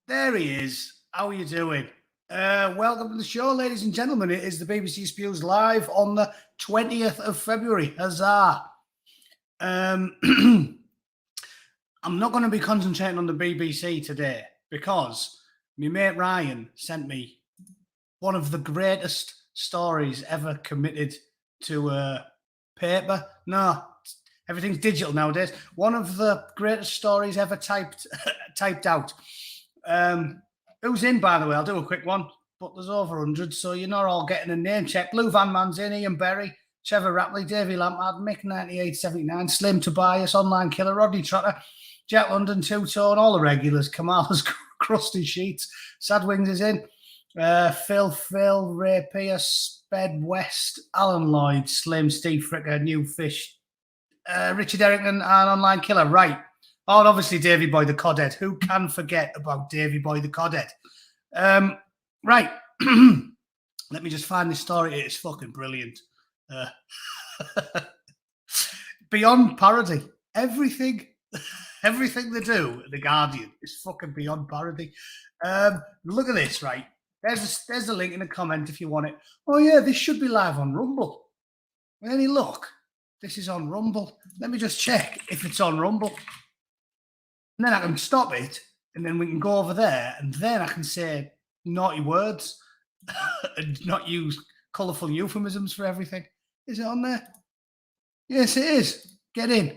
There he is. How are you doing? Welcome to the show, ladies and gentlemen. It is the BBC Spews live on the 20th of February. Huzzah! I'm not going to be concentrating on the BBC today because my mate Ryan sent me one of the greatest stories ever committed to paper. No, everything's digital nowadays. One of the greatest stories ever typed out. Who's in, by the way? I'll do a quick one, but there's over 100, so you're not all getting a name check. Blue Van Man's in, Ian Berry, Trevor Rapley, Davey Lampard, Mick 9879, Slim Tobias, Online Killer, Rodney Trotter, Jack London, Two Tone, all the regulars, Kamal's Crusty Sheets, Sad Wings is in, Phil, Ray Pierce, Sped West, Alan Lloyd, Slim, Steve Fricker, New Fish, Richard Errington, and Online Killer. Right. Oh, and obviously Davy Boy the Codhead. Who can forget about Davy Boy the Codhead? Right. Let me just find this story. It's fucking brilliant. Beyond parody. Everything they do at The Guardian is fucking beyond parody. Look at this, right? There's a link in the comment if you want it. Oh, yeah, this should be live on Rumble. Any look? This is on Rumble. Let me just check if it's on Rumble. And then I can stop it, and then we can go over there, and then I can say naughty words and not use colourful euphemisms for everything. Is it on there? Yes, it is. Get in.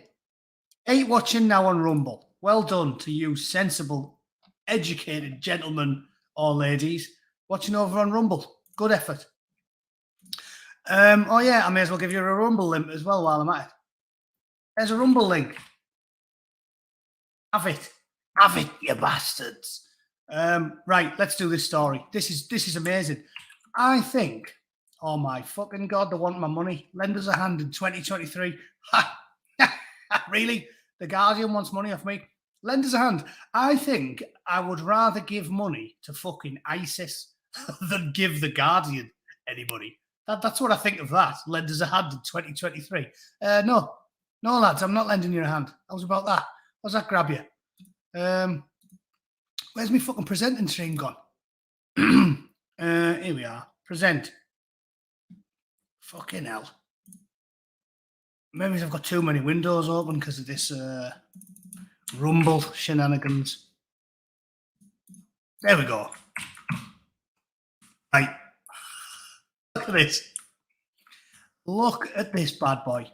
8 watching now on Rumble. Well done to you sensible, educated gentlemen or ladies watching over on Rumble. Good effort. Oh, yeah, I may as well give you a Rumble link as well while I'm at it. There's a Rumble link. Have it, you bastards. Right, let's do this story. This is amazing. I think, oh my fucking God, they want my money. Lend us a hand in 2023. Really? The Guardian wants money off me? Lend us a hand. I think I would rather give money to fucking ISIS than give the Guardian any money. That's what I think of that. Lend us a hand in 2023. No, lads, I'm not lending you a hand. How's about that? How's that grab you? Where's my fucking presenting stream gone? Here we are. Present. Fucking hell. Maybe I've got too many windows open because of this Rumble shenanigans. There we go. Right. Look at this. Look at this bad boy.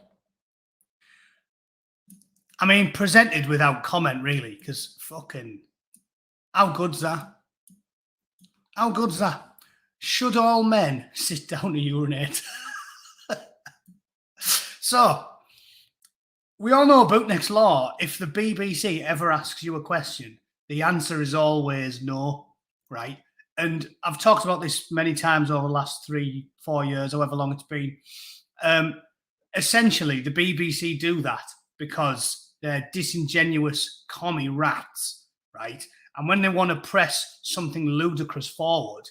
I mean, presented without comment, really, because fucking, how good's that? How good's that? Should all men sit down to urinate? So, we all know Bootneck's law. If the BBC ever asks you a question, the answer is always no, right? And I've talked about this many times over the last 3-4 years, however long it's been. Essentially, the BBC do that because they're disingenuous commie rats, right? And when they want to press something ludicrous forward,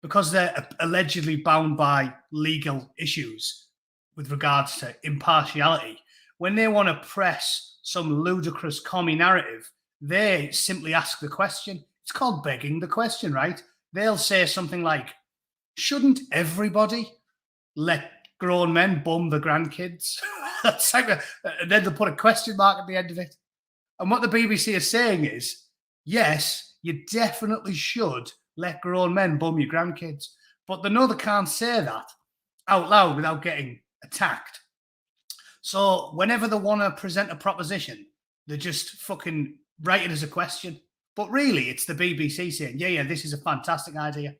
because they're allegedly bound by legal issues with regards to impartiality, when they want to press some ludicrous commie narrative, they simply ask the question. It's called begging the question, right? They'll say something like, shouldn't everybody let grown men bum the grandkids? And then they'll put a question mark at the end of it. And what the BBC is saying is, yes, you definitely should let grown men bum your grandkids. But they know they can't say that out loud without getting attacked. So whenever they want to present a proposition, they just fucking write it as a question. But really, it's the BBC saying, yeah, this is a fantastic idea.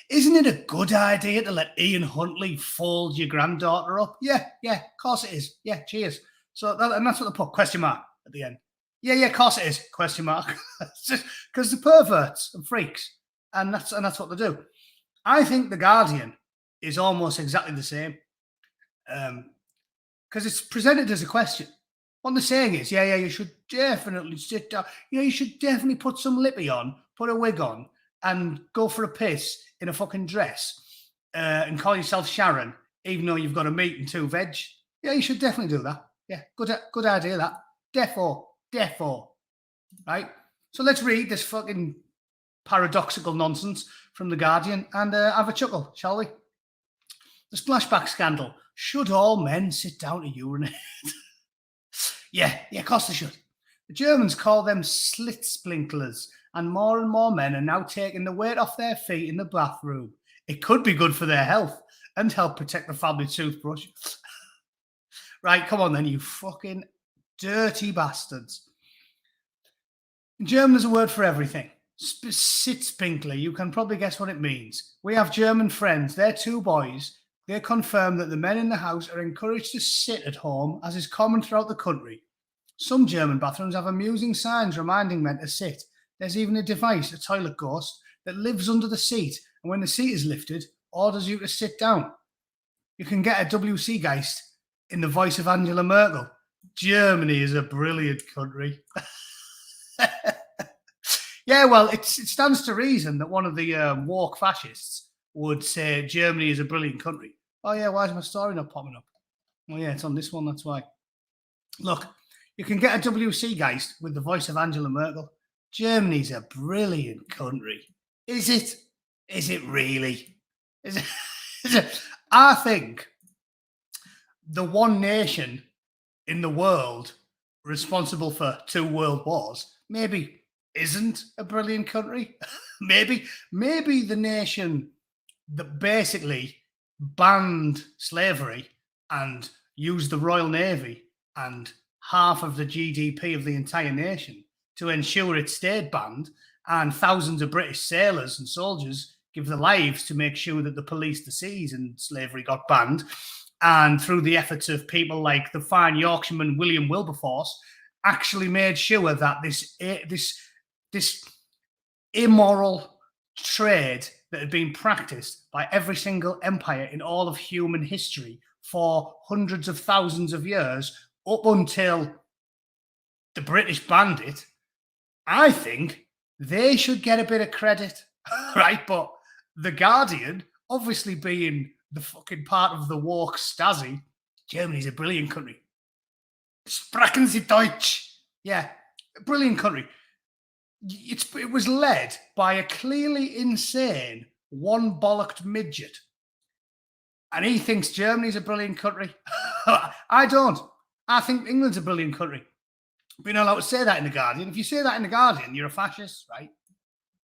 Isn't it a good idea to let Ian Huntley fold your granddaughter up? Yeah, of course it is. Yeah, cheers. So and that's what they put, question mark at the end. Yeah, of course it is, question mark. Because they're perverts and freaks, and that's what they do. I think The Guardian is almost exactly the same, because it's presented as a question. What they're saying is, yeah, you should definitely sit down. Yeah, you should definitely put some lippy on, put a wig on, and go for a piss in a fucking dress and call yourself Sharon, even though you've got a meat and 2 veg. Yeah, you should definitely do that. Yeah, good idea, that. Defo, right? So let's read this fucking paradoxical nonsense from The Guardian and have a chuckle, shall we? The splashback scandal. Should all men sit down to urinate? Yeah, of course they should. The Germans call them slit sprinklers, and more men are now taking the weight off their feet in the bathroom. It could be good for their health and help protect the family toothbrush. Right, come on then, you fucking dirty bastards. In German, there's a word for everything. Sitzpinkler, you can probably guess what it means. We have German friends, they're two boys. They confirm that the men in the house are encouraged to sit at home, as is common throughout the country. Some German bathrooms have amusing signs reminding men to sit. There's even a device, a toilet ghost, that lives under the seat, and when the seat is lifted, orders you to sit down. You can get a WC Geist in the voice of Angela Merkel. Germany is a brilliant country. Yeah, well, it stands to reason that one of the woke fascists would say Germany is a brilliant country. Oh, yeah, why is my story not popping up? Oh, yeah, it's on this one, that's why. Look, you can get a WC Geist with the voice of Angela Merkel. Germany's a brilliant country. Is it? Is it really? Is it? I think the one nation in the world responsible for 2 world wars maybe isn't a brilliant country. maybe the nation that basically banned slavery and used the Royal Navy and half of the GDP of the entire nation to ensure it stayed banned, and thousands of British sailors and soldiers give their lives to make sure that the police the seas and slavery got banned. And through the efforts of people like the fine Yorkshireman William Wilberforce, actually made sure that this immoral trade that had been practiced by every single empire in all of human history for hundreds of thousands of years, up until the British banned it, I think they should get a bit of credit, right? But The Guardian, obviously being the fucking part of the woke Stasi, Germany's a brilliant country. Sprachen Sie Deutsch? Yeah, brilliant country. It was led by a clearly insane, one-bollocked midget. And he thinks Germany's a brilliant country. I don't. I think England's a brilliant country. But you're not allowed to say that in The Guardian. If you say that in The Guardian, you're a fascist, right?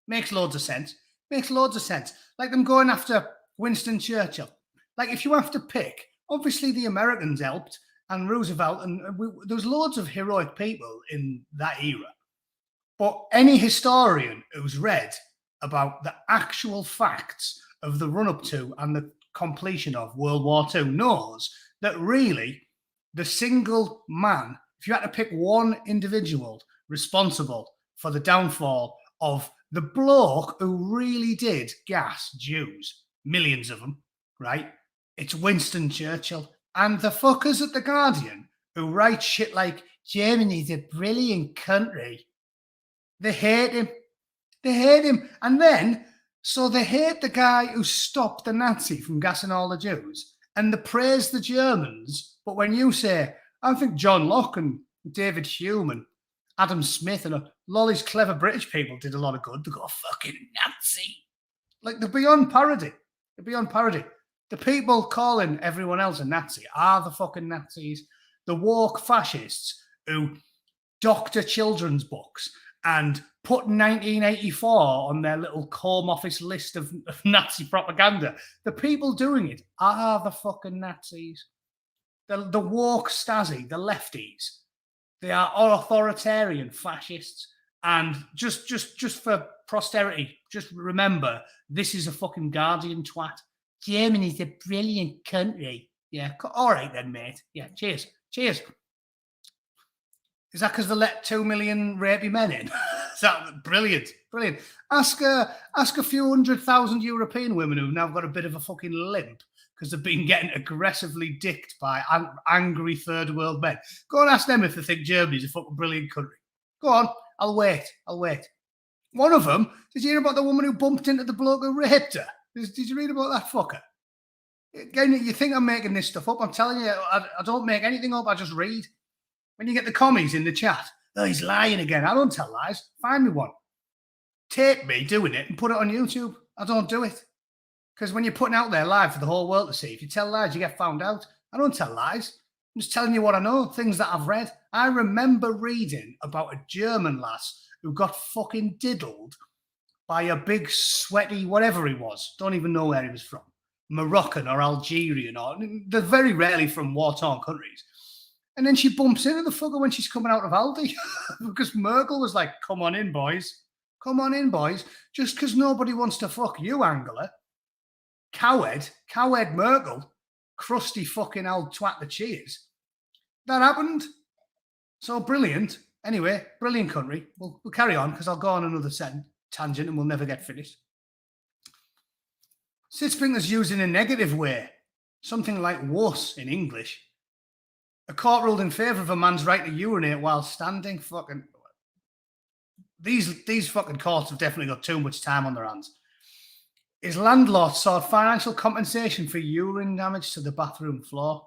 Makes loads of sense. Makes loads of sense. Like them going after Winston Churchill. Like, if you have to pick, obviously the Americans helped, and Roosevelt, and there's loads of heroic people in that era. But any historian who's read about the actual facts of the run-up to and the completion of World War II knows that really the single man, if you had to pick one individual responsible for the downfall of the bloke who really did gas Jews, millions of them, right? It's Winston Churchill. And the fuckers at The Guardian who write shit like, Germany's a brilliant country, they hate him. They hate him. And then, so they hate the guy who stopped the Nazi from gassing all the Jews, and they praise the Germans. But when you say, I think John Locke and David Hume and Adam Smith and a lot of these clever British people did a lot of good, they go, fucking Nazi. Like, they're beyond parody. They're beyond parody. The people calling everyone else a Nazi are the fucking Nazis. The woke fascists who doctor children's books and put 1984 on their little Home Office list of Nazi propaganda. The people doing it are the fucking Nazis. The woke Stasi, the lefties. They are authoritarian fascists. And just for posterity, just remember, this is a fucking Guardian twat. Germany's a brilliant country. Yeah, all right then, mate. Yeah, cheers. Cheers. Is that because they let 2 million rapey men in? Is that brilliant? Brilliant. Ask a few 100,000 European women who've now got a bit of a fucking limp because they've been getting aggressively dicked by angry third world men. Go and ask them if they think Germany's a fucking brilliant country. Go on. I'll wait. One of them, did you hear about the woman who bumped into the bloke who raped her? Did you read about that fucker? Again, you think I'm making this stuff up. I'm telling you, I don't make anything up. I just read. When you get the commies in the chat, Oh, he's lying again. I don't tell lies. Find me one. Tape me doing it and put it on YouTube. I don't do it. Because when you're putting out there live for the whole world to see, if you tell lies, you get found out. I don't tell lies. I'm just telling you what I know, things that I've read. I remember reading about a German lass who got fucking diddled by a big, sweaty, whatever he was. Don't even know where he was from. Moroccan or Algerian, or they're very rarely from war-torn countries. And then she bumps into the fucker when she's coming out of Aldi because Merkel was like, come on in, boys. Come on in, boys. Just because nobody wants to fuck you, Angela. Cowhead Merkel, crusty fucking old twat that she is. That happened. So brilliant. Anyway, brilliant country. We'll carry on because I'll go on another tangent and we'll never get finished. Sitzfinger's used in a negative way, something like wuss in English. A court ruled in favour of a man's right to urinate while standing. Fucking these fucking courts have definitely got too much time on their hands. His landlord sought financial compensation for urine damage to the bathroom floor.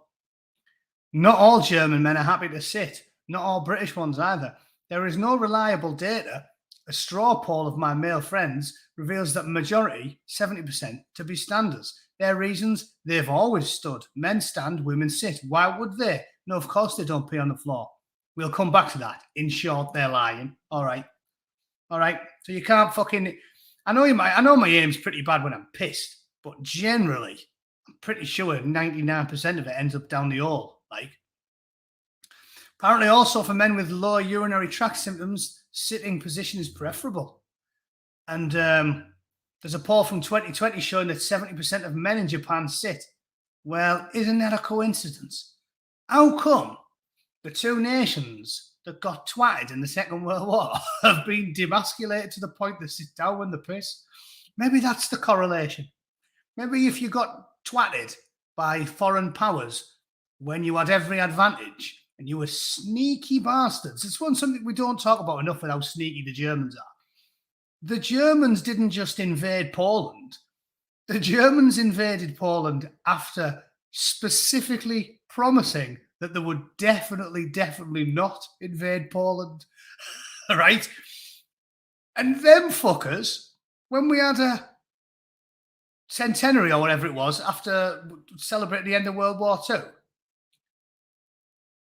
Not all German men are happy to sit. Not all British ones either. There is no reliable data. A straw poll of my male friends reveals that majority, 70%, to be standers. Their reasons, they've always stood. Men stand, women sit. Why would they? No, of course they don't pee on the floor. We'll come back to that. In short, they're lying. All right. So you can't fucking... I know my aim's pretty bad when I'm pissed, but generally, I'm pretty sure 99% of it ends up down the hole. Like, apparently also for men with low urinary tract symptoms, sitting position is preferable. And there's a poll from 2020 showing that 70% of men in Japan sit. Well, isn't that a coincidence? How come the two nations that got twatted in the Second World War have been demasculated to the point they sit down when they piss? Maybe that's the correlation. Maybe if you got twatted by foreign powers when you had every advantage and you were sneaky bastards. It's something we don't talk about enough with how sneaky the Germans are. The Germans didn't just invade Poland. The Germans invaded Poland after specifically promising that they would definitely not invade Poland, right? And them fuckers, when we had a centenary or whatever it was after celebrating the end of World War II,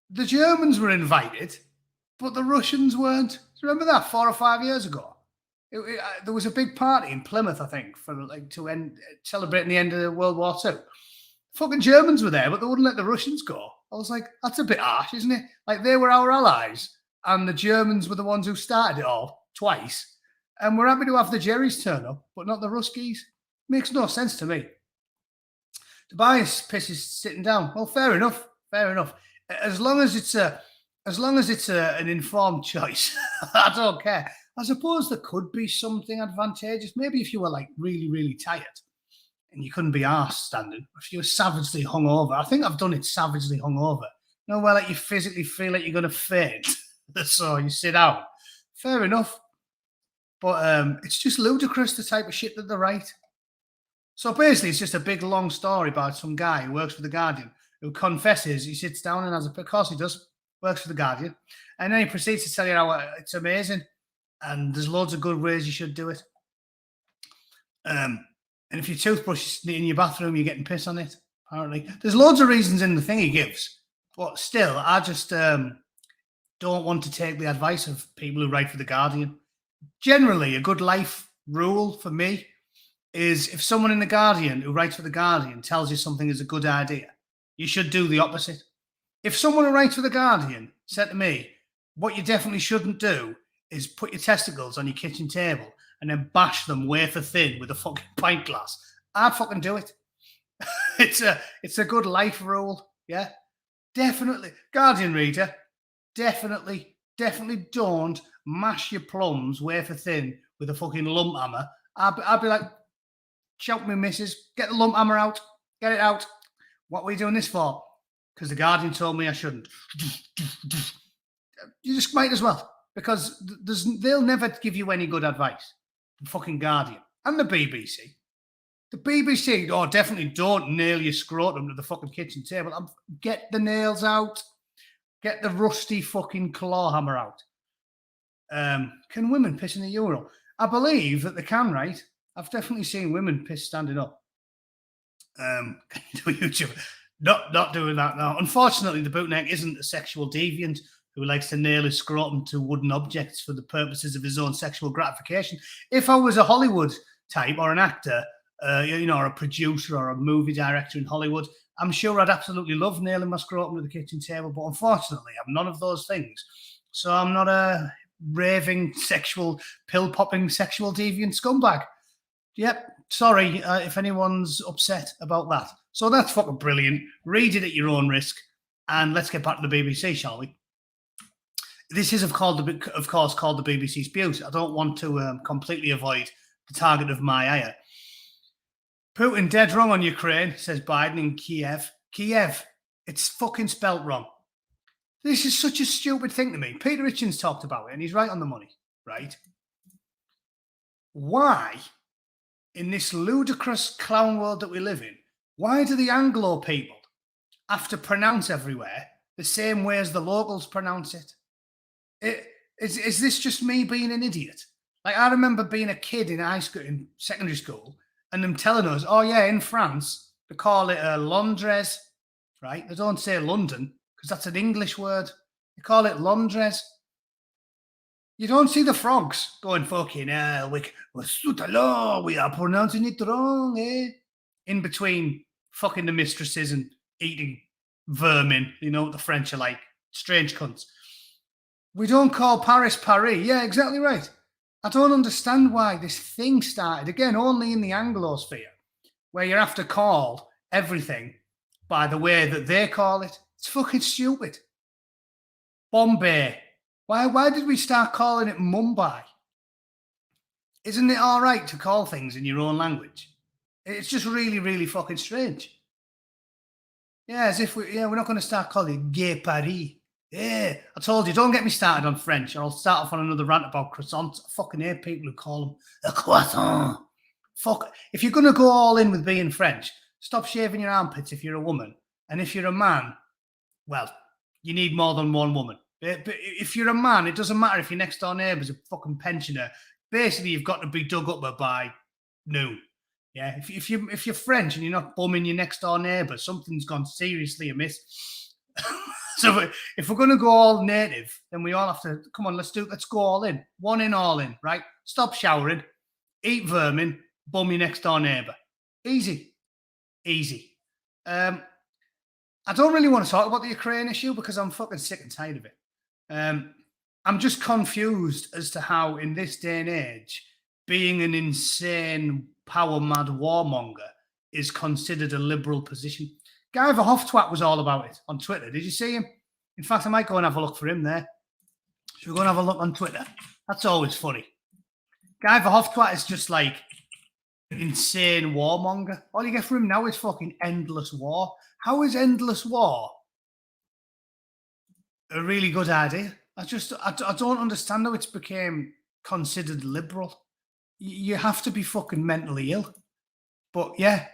the Germans were invited, but the Russians weren't. Remember that 4 or 5 years ago? There was a big party in Plymouth, I think, for celebrating the end of World War II. Fucking Germans were there, but they wouldn't let the Russians go. I was like, that's a bit harsh, isn't it? Like, they were our allies, and the Germans were the ones who started it all twice. And we're happy to have the Jerrys turn up, but not the Ruskies. Makes no sense to me. Tobias pisses sitting down. Well, fair enough. As long as it's an informed choice, I don't care. I suppose there could be something advantageous. Maybe if you were like really, really tired and you couldn't be arsed standing, if you were savagely hungover. I think I've done it savagely hungover. You know, where like you physically feel like you're going to faint, so you sit down. Fair enough. But it's just ludicrous, the type of shit that they write. So basically, it's just a big, long story about some guy who works for The Guardian, who confesses he sits down and of course he does, works for The Guardian. And then he proceeds to tell you how it's amazing and there's loads of good ways you should do it. And if your toothbrush is in your bathroom, you're getting piss on it, apparently. There's loads of reasons in the thing he gives. But still, I just don't want to take the advice of people who write for The Guardian. Generally, a good life rule for me is if someone in The Guardian who writes for The Guardian tells you something is a good idea, you should do the opposite. If someone who writes for The Guardian said to me, what you definitely shouldn't do is put your testicles on your kitchen table and then bash them wafer thin with a fucking pint glass, I'd fucking do it. It's a good life rule, yeah? Definitely. Guardian reader, definitely don't mash your plums wafer thin with a fucking lump hammer. I'd be like, shout me, missus, get the lump hammer out, get it out. What are we doing this for? Because The Guardian told me I shouldn't. You just might as well, because they'll never give you any good advice. The fucking Guardian and the BBC. The BBC, oh, definitely don't nail your scrotum to the fucking kitchen table. Get the nails out. Get the rusty fucking claw hammer out. Can women piss in the urinal? I believe that they can, right? I've definitely seen women piss standing up. Can you do YouTube? Not doing that now. Unfortunately, the bootneck isn't a sexual deviant who likes to nail his scrotum to wooden objects for the purposes of his own sexual gratification. If I was a Hollywood type or an actor, or a producer or a movie director in Hollywood, I'm sure I'd absolutely love nailing my scrotum to the kitchen table. But unfortunately, I'm none of those things. So I'm not a raving pill-popping sexual deviant scumbag. Yep, sorry if anyone's upset about that. So that's fucking brilliant. Read it at your own risk. And let's get back to the BBC, shall we? This is, of course, called the BBC Spews. I don't want to completely avoid the target of my ire. Putin dead wrong on Ukraine, says Biden in Kiev. Kiev, it's fucking spelt wrong. This is such a stupid thing to me. Peter Hitchens talked about it, and he's right on the money, right? Why, in this ludicrous clown world that we live in, why do the Anglo people have to pronounce everywhere the same way as the locals pronounce it? Is this just me being an idiot? Like, I remember being a kid in secondary school, and them telling us, oh yeah, in France, they call it a laundress, right? They don't say London, because that's an English word. They call it laundress. You don't see the frogs going, fucking hell, we are pronouncing it wrong, eh? In between fucking the mistresses and eating vermin, the French are like, strange cunts. We don't call Paris Paris. Yeah, exactly right. I don't understand why this thing started, again, only in the Anglosphere, where you have to call everything by the way that they call it. It's fucking stupid. Bombay. Why did we start calling it Mumbai? Isn't it all right to call things in your own language? It's just really, really fucking strange. Yeah, as if we're not going to start calling it Gay Paris. Yeah, I told you, don't get me started on French, or I'll start off on another rant about croissants. I fucking hate people who call them a croissant. Fuck. If you're going to go all in with being French, stop shaving your armpits if you're a woman. And if you're a man, well, you need more than one woman. But if you're a man, it doesn't matter if your next door neighbour's a fucking pensioner. Basically, you've got to be dug up by noon. Yeah, if you're French and you're not bumming your next door neighbour, something's gone seriously amiss. So if we're going to go all native, then we all have to, come on, let's go all in. One in, all in, right? Stop showering, eat vermin, bum your next door neighbour. Easy. I don't really want to talk about the Ukraine issue because I'm fucking sick and tired of it. I'm just confused as to how, in this day and age, being an insane, power-mad warmonger is considered a liberal position. Guy Verhofstadt was all about it on Twitter. Did you see him? In fact, I might go and have a look for him there. Should we go and have a look on Twitter? That's always funny. Guy Verhofstadt is just like an insane warmonger. All you get from him now is fucking endless war. How is endless war a really good idea? I don't understand how it's became considered liberal. You have to be fucking mentally ill. But yeah,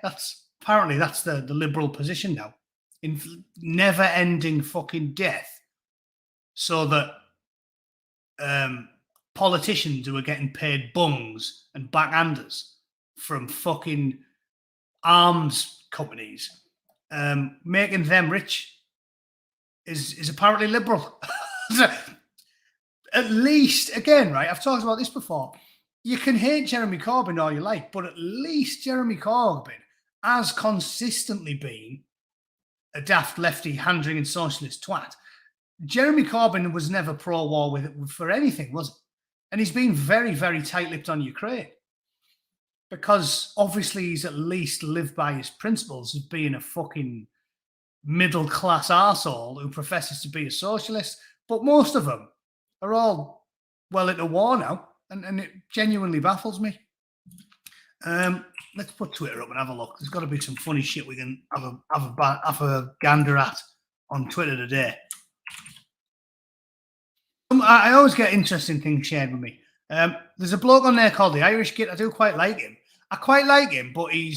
apparently that's the liberal position now. In never-ending fucking death. So that politicians who are getting paid bungs and backhanders from fucking arms companies, making them rich is apparently liberal. At least, again, right, I've talked about this before. You can hate Jeremy Corbyn all you like, but at least Jeremy Corbyn has consistently been a daft lefty, hand-wringing socialist twat. Jeremy Corbyn was never pro-war for anything, was he? And he's been very, very tight-lipped on Ukraine because obviously he's at least lived by his principles of being a fucking middle-class arsehole who professes to be a socialist. But most of them are all well into war now, and it genuinely baffles me. Let's put Twitter up and have a look. There's got to be some funny shit we can have a gander at on Twitter today. I always get interesting things shared with me. There's a bloke on there called the Irish Git. I do quite like him. I quite like him, but he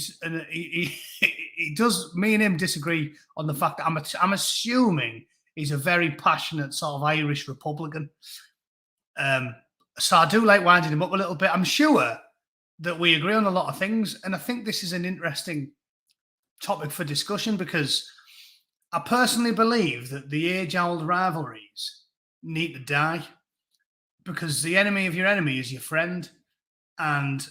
does. Me and him disagree on the fact that I'm assuming he's a very passionate sort of Irish Republican. So I do like winding him up a little bit. I'm sure that we agree on a lot of things. And I think this is an interesting topic for discussion because I personally believe that the age-old rivalries need to die because the enemy of your enemy is your friend. And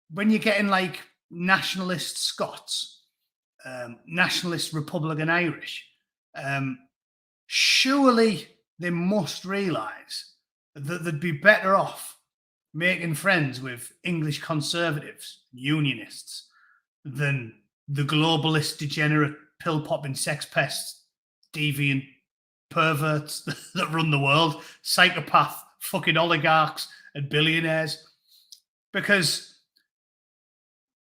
when you're getting like nationalist Scots, nationalist Republican Irish, surely they must realise that they'd be better off making friends with English conservatives, unionists, than the globalist, degenerate, pill-popping sex pests, deviant perverts that run the world, psychopath fucking oligarchs and billionaires. Because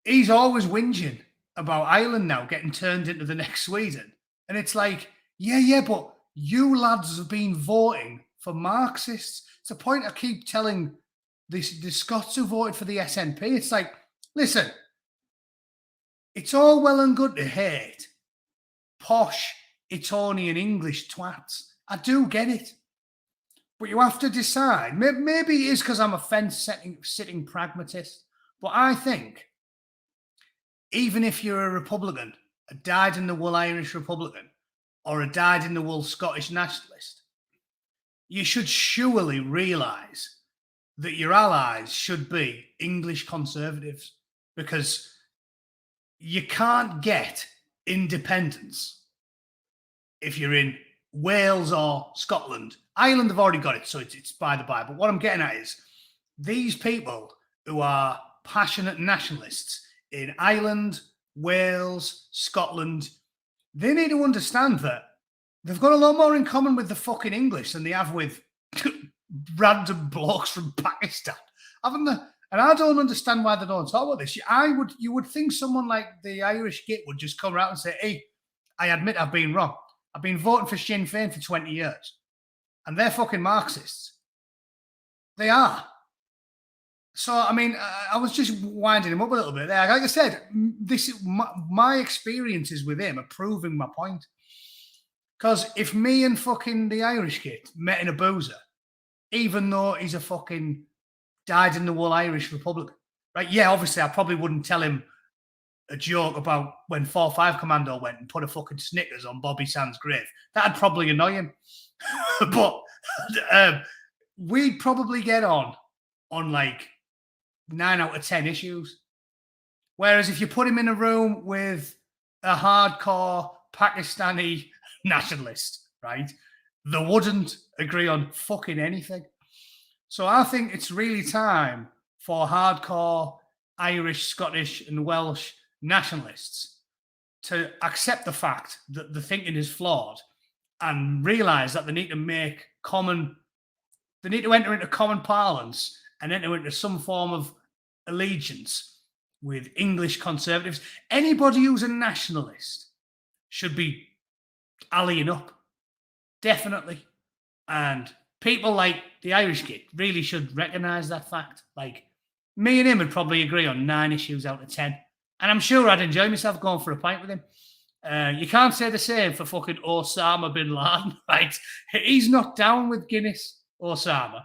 he's always whinging about Ireland now getting turned into the next Sweden. And it's like, yeah, but you lads have been voting for Marxists. It's the point I keep telling the Scots who voted for the SNP. It's like, listen, it's all well and good to hate posh, Etonian English twats. I do get it. But you have to decide. Maybe it is because I'm a fence-sitting pragmatist. But I think even if you're a Republican, a dyed-in-the-wool Irish Republican, or a dyed-in-the-wool Scottish nationalist, you should surely realise that your allies should be English conservatives, because you can't get independence if you're in Wales or Scotland. Ireland have already got it, so it's by the by. But what I'm getting at is these people who are passionate nationalists in Ireland, Wales, Scotland, they need to understand that they've got a lot more in common with the fucking English than they have with random blokes from Pakistan, haven't they? And I don't understand why they don't talk about this. You would think someone like the Irish Git would just come out and say, hey, I admit I've been wrong. I've been voting for Sinn Féin for 20 years. And they're fucking Marxists. They are. So, I mean, I was just winding him up a little bit there. Like I said, my experiences with him are proving my point. Because if me and fucking the Irish kid met in a boozer, even though he's a fucking dyed-in-the-wool Irish Republican, right? Yeah, obviously, I probably wouldn't tell him a joke about when 4-5 Commando went and put a fucking Snickers on Bobby Sands' grave. That'd probably annoy him. But we'd probably get on like 9 out of 10 issues. Whereas if you put him in a room with a hardcore Pakistani nationalist, right, they wouldn't agree on fucking anything. So I think it's really time for hardcore Irish, Scottish, and Welsh nationalists to accept the fact that the thinking is flawed and realise that they need to enter into common parlance and enter into some form of allegiance with English conservatives. Anybody who's a nationalist should be allying up, definitely. And people like the Irish kid really should recognise that fact. Like, me and him would probably agree on 9 issues out of 10. And I'm sure I'd enjoy myself going for a pint with him. You can't say the same for fucking Osama bin Laden, right? He's not down with Guinness, Osama.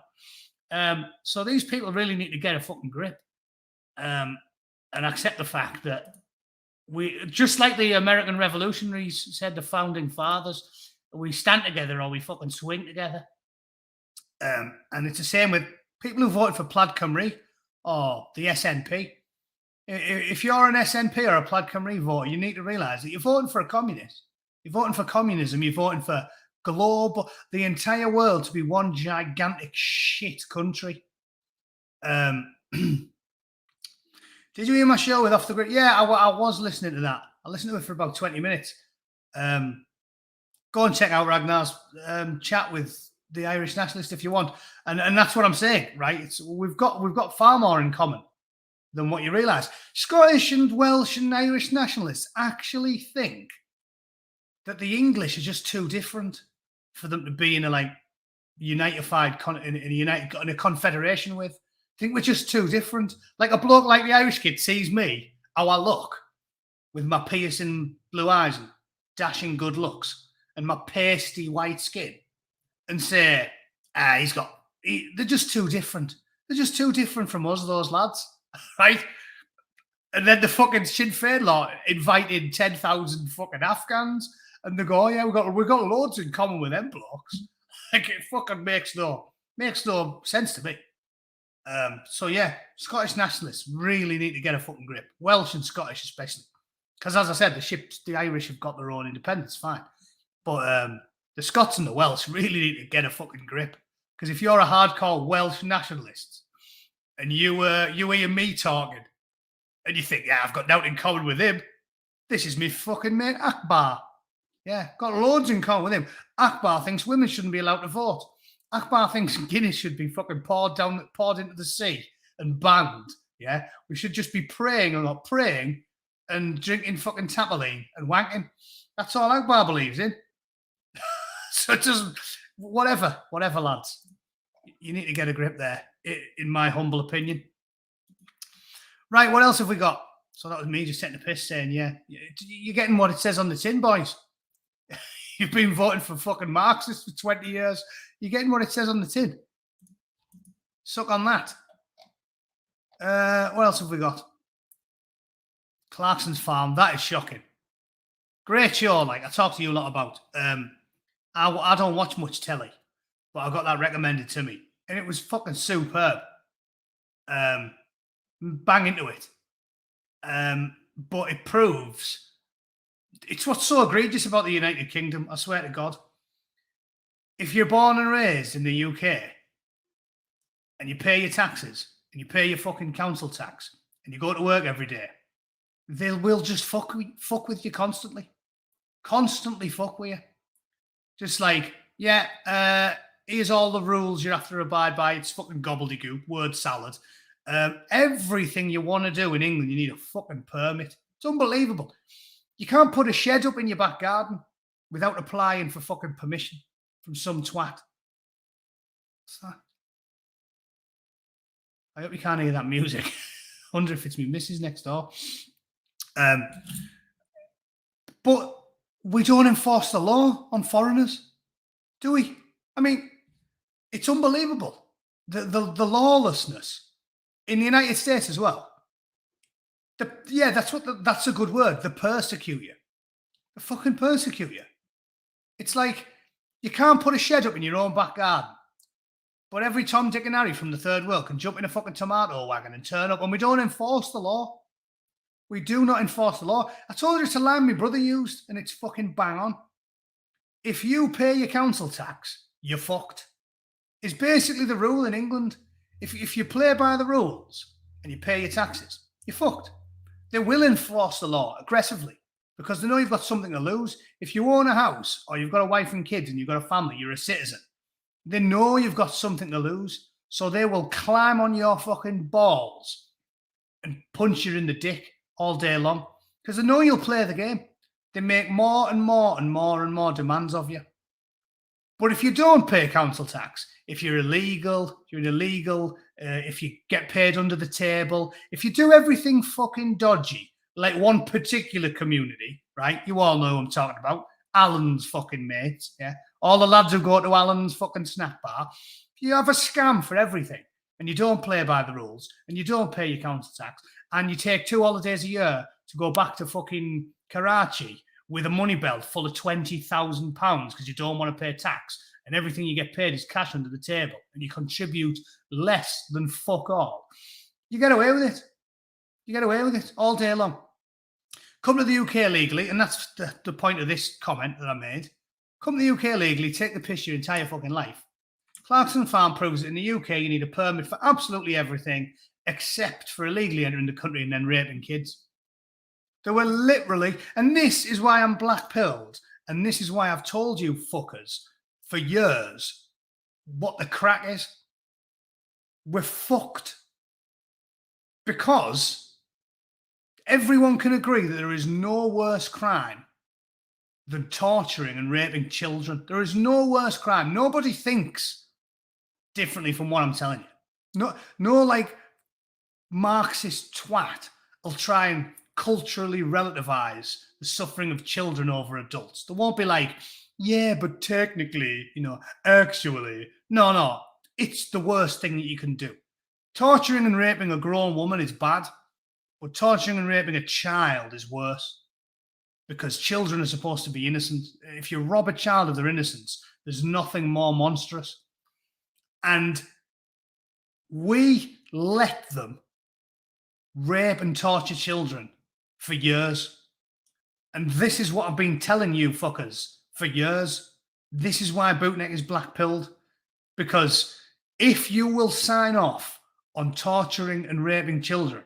So these people really need to get a fucking grip and accept the fact that we, just like the American revolutionaries said, the founding fathers, we stand together or we fucking swing together. And it's the same with people who voted for Plaid Cymru or the SNP. If you're an SNP or a Plaid Cymru voter, you need to realise that you're voting for a communist. You're voting for communism. You're voting for the entire world to be one gigantic shit country. Did you hear my show with Off the Grid? Yeah, I was listening to that. I listened to it for about 20 minutes. Go and check out Ragnar's chat with the Irish nationalist if you want. And that's what I'm saying, right? We've got far more in common than what you realise. Scottish and Welsh and Irish nationalists actually think that the English are just too different for them to be in a in a confederation with. I think we're just too different. Like a bloke like the Irish kid sees me, how I look, with my piercing blue eyes and dashing good looks and my pasty white skin, and say, he's got they're just too different. They're just too different from us, those lads, right? And then the fucking Sinn Féin lot invited 10,000 fucking Afghans, and they go, oh, yeah, we've got loads in common with them blokes. Like, it fucking makes no sense to me. So yeah, Scottish nationalists really need to get a fucking grip. Welsh and Scottish especially. Because as I said, the Irish have got their own independence, fine. But the Scots and the Welsh really need to get a fucking grip. Because if you're a hardcore Welsh nationalist and you hear me talking and you think, yeah, I've got nothing in common with him, this is me fucking mate Akbar. Yeah, got loads in common with him. Akbar thinks women shouldn't be allowed to vote. Akbar thinks Guinness should be fucking poured into the sea and banned. Yeah, we should just be praying or not praying and drinking fucking Tapaline and wanking. That's all Akbar believes in. So it doesn't, whatever, lads. You need to get a grip there, in my humble opinion. Right, what else have we got? So that was me just taking the piss saying, yeah, you're getting what it says on the tin, boys. You've been voting for fucking Marxists for 20 years. You're getting what it says on the tin. Suck on that. What else have we got? Clarkson's Farm. That is shocking. Great show, like I talked to you a lot about. I don't watch much telly, but I got that recommended to me. And it was fucking superb. Bang into it. But it proves... It's what's so egregious about the United Kingdom, I swear to God. If you're born and raised in the UK and you pay your taxes and you pay your fucking council tax and you go to work every day, they will just fuck with you constantly. Constantly fuck with you. Just like, yeah, here's all the rules you have to abide by. It's fucking gobbledygook, word salad. Everything you want to do in England, you need a fucking permit. It's unbelievable. You can't put a shed up in your back garden without applying for fucking permission from some twat. What's that? I hope you can't hear that music. I wonder if it's me missus next door. But we don't enforce the law on foreigners, do we? I mean, it's unbelievable. The lawlessness in the United States as well. That's a good word. They persecute you. They fucking persecute you. It's like you can't put a shed up in your own back garden, but every Tom, Dick, and Harry from the third world can jump in a fucking tomato wagon and turn up, and we don't enforce the law. We do not enforce the law. I told you it's a line my brother used, and it's fucking bang on. If you pay your council tax, you're fucked. It's basically the rule in England. If you play by the rules and you pay your taxes, you're fucked. They will enforce the law aggressively because they know you've got something to lose. If you own a house or you've got a wife and kids and you've got a family, you're a citizen. They know you've got something to lose. So they will climb on your fucking balls and punch you in the dick all day long because they know you'll play the game. They make more and more and more and more demands of you. But if you don't pay council tax, if you're illegal, if you get paid under the table, if you do everything fucking dodgy, like one particular community, right? You all know who I'm talking about. Alan's fucking mates, yeah? All the lads who go to Alan's fucking snack bar. If you have a scam for everything and you don't play by the rules and you don't pay your council tax and you take 2 holidays a year to go back to fucking Karachi with a money belt full of £20,000 because you don't want to pay tax and everything you get paid is cash under the table and you contribute less than fuck all, you get away with it. You get away with it all day long. Come to the UK legally, and that's the point of this comment that I made. Come to the UK legally, take the piss your entire fucking life. Clarkson Farm proves that in the UK you need a permit for absolutely everything except for illegally entering the country and then raping kids. They were literally, and this is why I'm black-pilled, and this is why I've told you fuckers for years what the crack is. We're fucked. Because everyone can agree that there is no worse crime than torturing and raping children. There is no worse crime. Nobody thinks differently from what I'm telling you. No like Marxist twat will try and culturally relativize the suffering of children over adults. They won't be like, yeah, but technically, actually. No. It's the worst thing that you can do. Torturing and raping a grown woman is bad, but torturing and raping a child is worse, because children are supposed to be innocent. If you rob a child of their innocence, there's nothing more monstrous. And we let them rape and torture children for years. And this is what I've been telling you fuckers for years. This is why Bootneck is black-pilled. Because if you will sign off on torturing and raping children,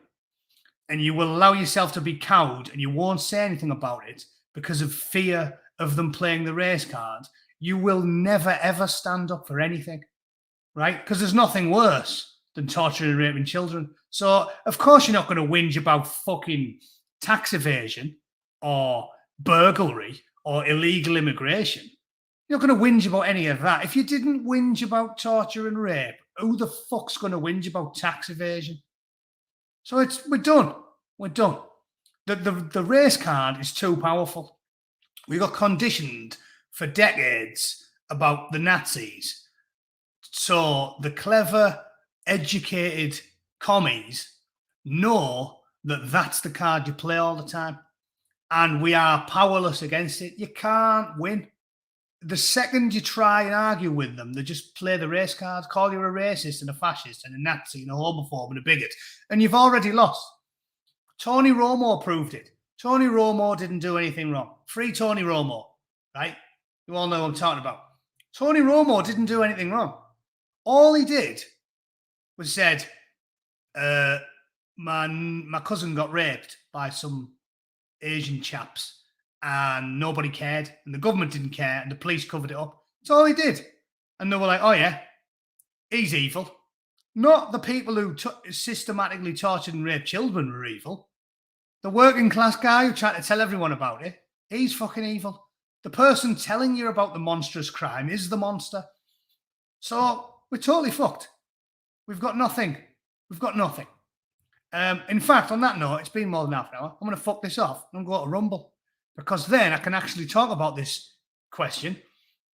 and you will allow yourself to be cowed and you won't say anything about it because of fear of them playing the race card, you will never, ever stand up for anything, right? Because there's nothing worse than torturing and raping children. So, of course, you're not going to whinge about fucking tax evasion or burglary or illegal immigration. You're not going to whinge about any of that. If you didn't whinge about torture and rape, who the fuck's going to whinge about tax evasion? So we're done. We're done. The race card is too powerful. We got conditioned for decades about the Nazis. So the clever, educated commies know that that's the card you play all the time. And we are powerless against it. You can't win. The second you try and argue with them, they just play the race card, call you a racist and a fascist and a Nazi and a homophobe and a bigot. And you've already lost. Tony Romo proved it. Tony Romo didn't do anything wrong. Free Tony Romo, right? You all know what I'm talking about. Tony Romo didn't do anything wrong. All he did was said, my cousin got raped by some Asian chaps. And nobody cared, and the government didn't care, and the police covered it up. That's all he did. And they were like, oh, yeah, he's evil. Not the people who systematically tortured and raped children were evil. The working class guy who tried to tell everyone about it, he's fucking evil. The person telling you about the monstrous crime is the monster. So we're totally fucked. We've got nothing. We've got nothing. In fact, on that note, it's been more than half an hour. I'm going to fuck this off and go to Rumble. Because then I can actually talk about this question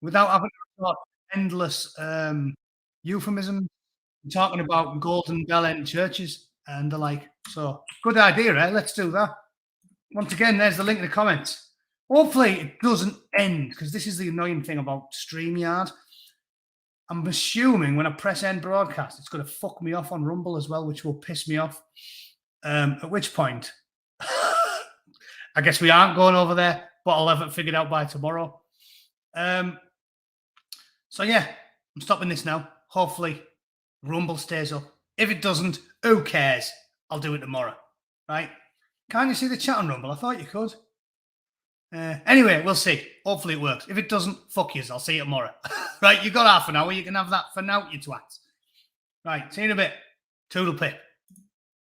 without having to talk endless euphemism, talking about golden bell-end churches and the like. So, good idea, eh? Let's do that. Once again, there's the link in the comments. Hopefully it doesn't end, because this is the annoying thing about StreamYard. I'm assuming when I press end broadcast, it's going to fuck me off on Rumble as well, which will piss me off. At which point... I guess we aren't going over there, but I'll have it figured out by tomorrow. So, yeah, I'm stopping this now. Hopefully, Rumble stays up. If it doesn't, who cares? I'll do it tomorrow, right? Can't you see the chat on Rumble? I thought you could. Anyway, we'll see. Hopefully it works. If it doesn't, fuck yous. I'll see you tomorrow. Right, you got half an hour. You can have that for now, you twats. Right, see you in a bit. Toodle pip.